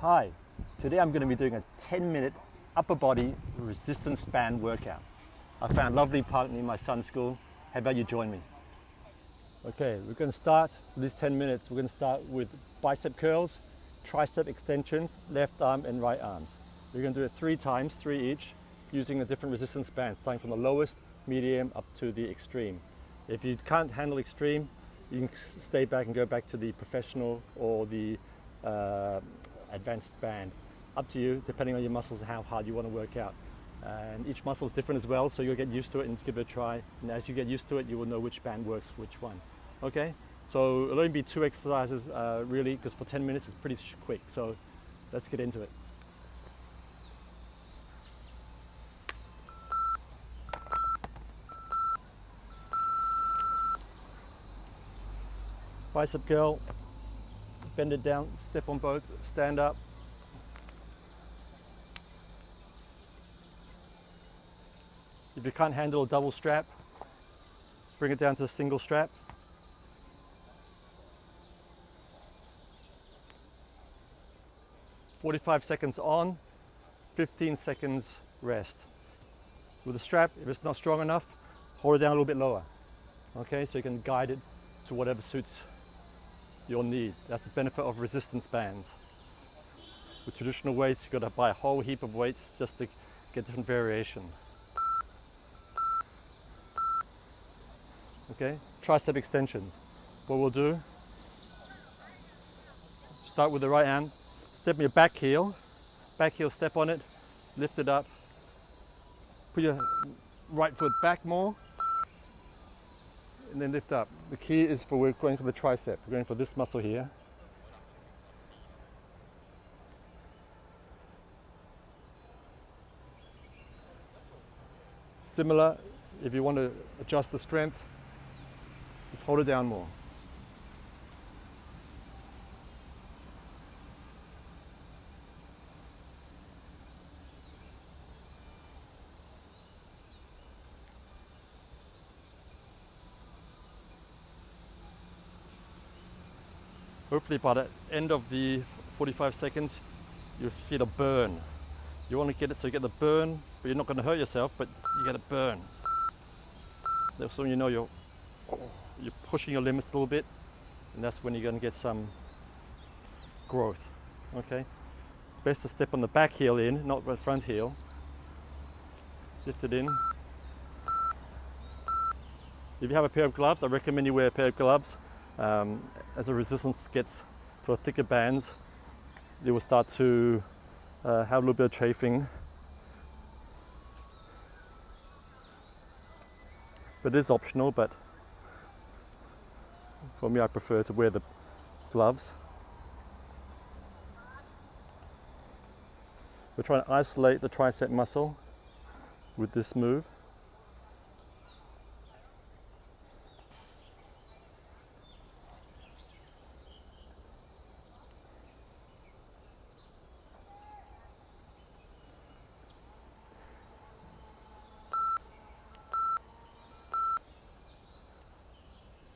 Hi, today I'm going to be doing a 10-minute upper body resistance band workout. I found a lovely park near my son's school. How about you join me? Okay, we're going to start with these 10 minutes. We're going to start with bicep curls, tricep extensions, left arm and right arms. We're going to do it 3 times, 3 each, using the different resistance bands, starting from the lowest, medium, up to the extreme. If you can't handle extreme, you can stay back and go back to the professional or the advanced band. Up to you, depending on your muscles and how hard you want to work out. And each muscle is different as well, so you'll get used to it and give it a try. And as you get used to it, you will know which band works for which one. Okay, so it'll only be 2 exercises really, because for 10 minutes it's pretty quick. So let's get into it. Bicep curl, bend it down, step on both, stand up. If you can't handle a double strap, bring it down to a single strap. "45 seconds on, 15 seconds rest. With the strap, if it's not strong enough, hold it down a little bit lower. Okay, so you can guide it to whatever suits your need. That's the benefit of resistance bands. With traditional weights, you've got to buy a whole heap of weights just to get different variation. Okay, tricep extension. What we'll do, start with the right hand, step your back heel, step on it, lift it up, put your right foot back more, and then lift up. The key is we're going for the tricep. We're going for this muscle here. Similar, if you want to adjust the strength, just hold it down more. Hopefully by the end of the 45 seconds, you'll feel a burn. You want to get it so you get the burn, but you're not going to hurt yourself, but you get a burn. That's when you know you're pushing your limits a little bit, and that's when you're going to get some growth. Okay, best to step on the back heel in, not the front heel. Lift it in. If you have a pair of gloves, I recommend you wear a pair of gloves. As the resistance gets for thicker bands, they will start to have a little bit of chafing. But it is optional, but for me I prefer to wear the gloves. We're trying to isolate the tricep muscle with this move.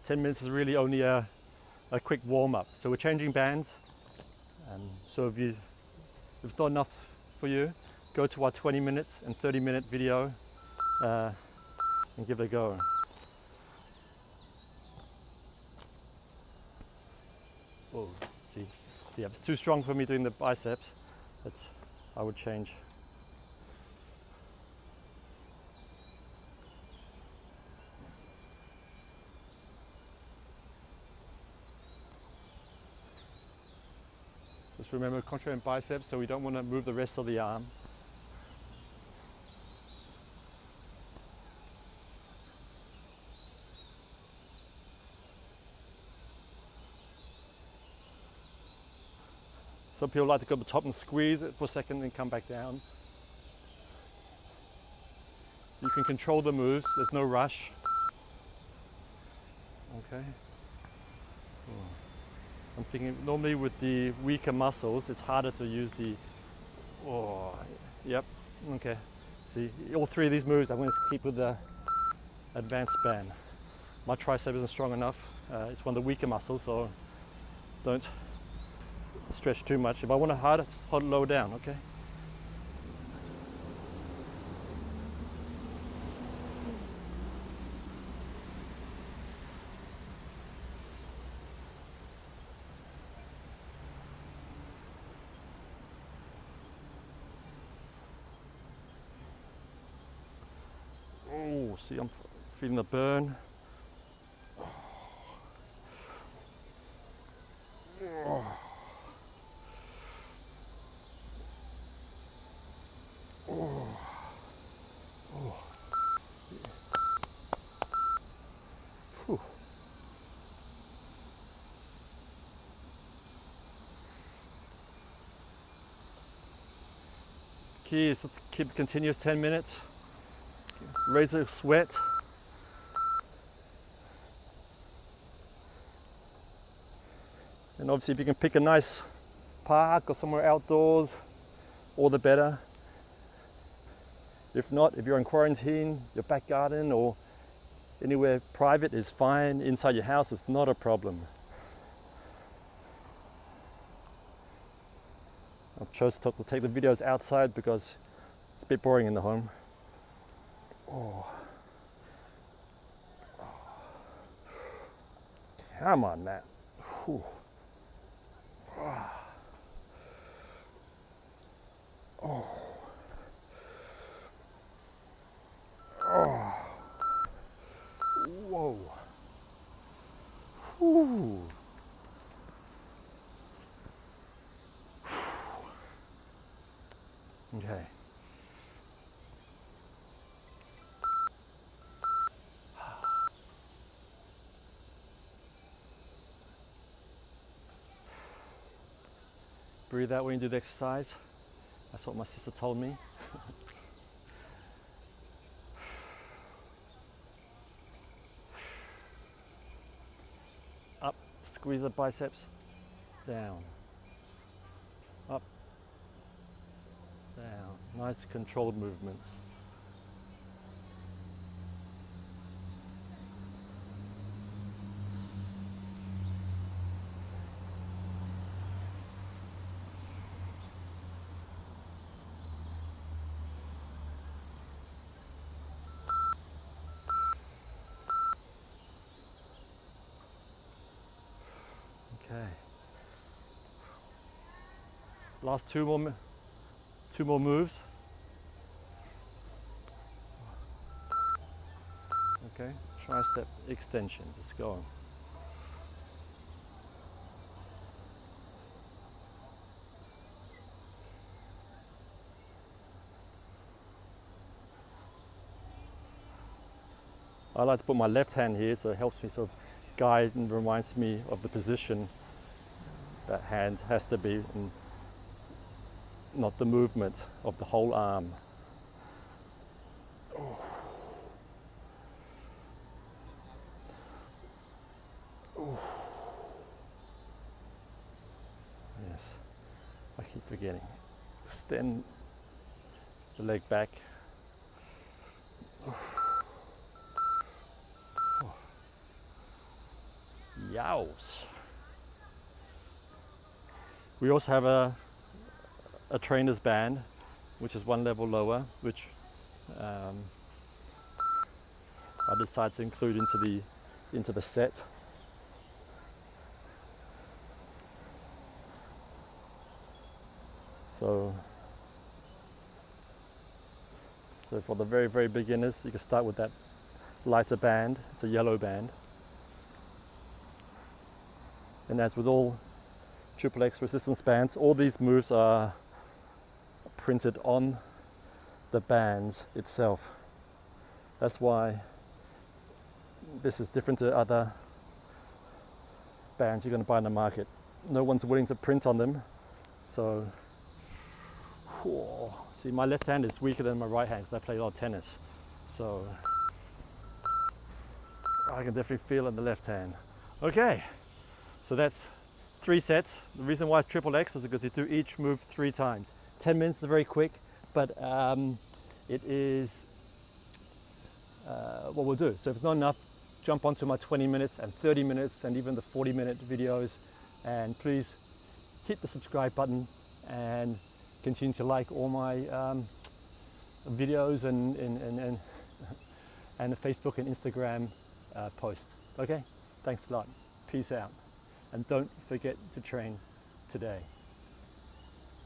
"10 minutes is really only a quick warm-up. So we're changing bands. So if it's not enough for you, go to our 20 minutes and 30-minute video and give it a go. Whoa, see, if it's too strong for me doing the biceps, I would change. Just remember, concentrate on biceps, so we don't want to move the rest of the arm. Some people like to go to the top and squeeze it for a second and come back down. You can control the moves, there's no rush. Okay. I'm thinking normally with the weaker muscles, it's harder to use the, yep, okay. See, all 3 of these moves I'm going to keep with the advanced band. My tricep isn't strong enough. It's one of the weaker muscles, so don't stretch too much. If I want to hold it lower down, okay? Oh, see, I'm feeling the burn. Key is to keep continuous 10 minutes. Raise the sweat. And obviously if you can pick a nice park or somewhere outdoors, all the better. If not, if you're in quarantine, your back garden or anywhere private is fine. Inside your house is not a problem. I've chosen to take the videos outside because it's a bit boring in the home. Oh. Come on, Matt. Whew. Oh. Oh. Whoa. Whew. Okay. Breathe out when you do the exercise. That's what my sister told me. Up, squeeze the biceps. Down. Up. Down. Nice controlled movements. Okay. Last two more moves. Okay. Tricep extensions. Let's go. I like to put my left hand here so it helps me sort of guide and reminds me of the position that hand has to be in, not the movement of the whole arm. Oh. Oh. Yes, I keep forgetting. Extend the leg back. Oh. Yows. We also have a trainer's band, which is one level lower, which I decided to include into the set. So for the very, very beginners, you can start with that lighter band. It's a yellow band. And as with all XXX resistance bands, all these moves are printed on the bands itself. That's why this is different to other bands you're going to buy in the market. No one's willing to print on them. So, whew, see, my left hand is weaker than my right hand because I play a lot of tennis. So, I can definitely feel it in the left hand. Okay. So that's 3 sets. The reason why it's XXX is because you do each move 3 times. 10 minutes is very quick, but it is what we'll do. So if it's not enough, jump onto my 20 minutes and 30 minutes and even the 40-minute videos. And please hit the subscribe button and continue to like all my videos and the Facebook and Instagram posts. Okay, thanks a lot. Peace out. And don't forget to train today.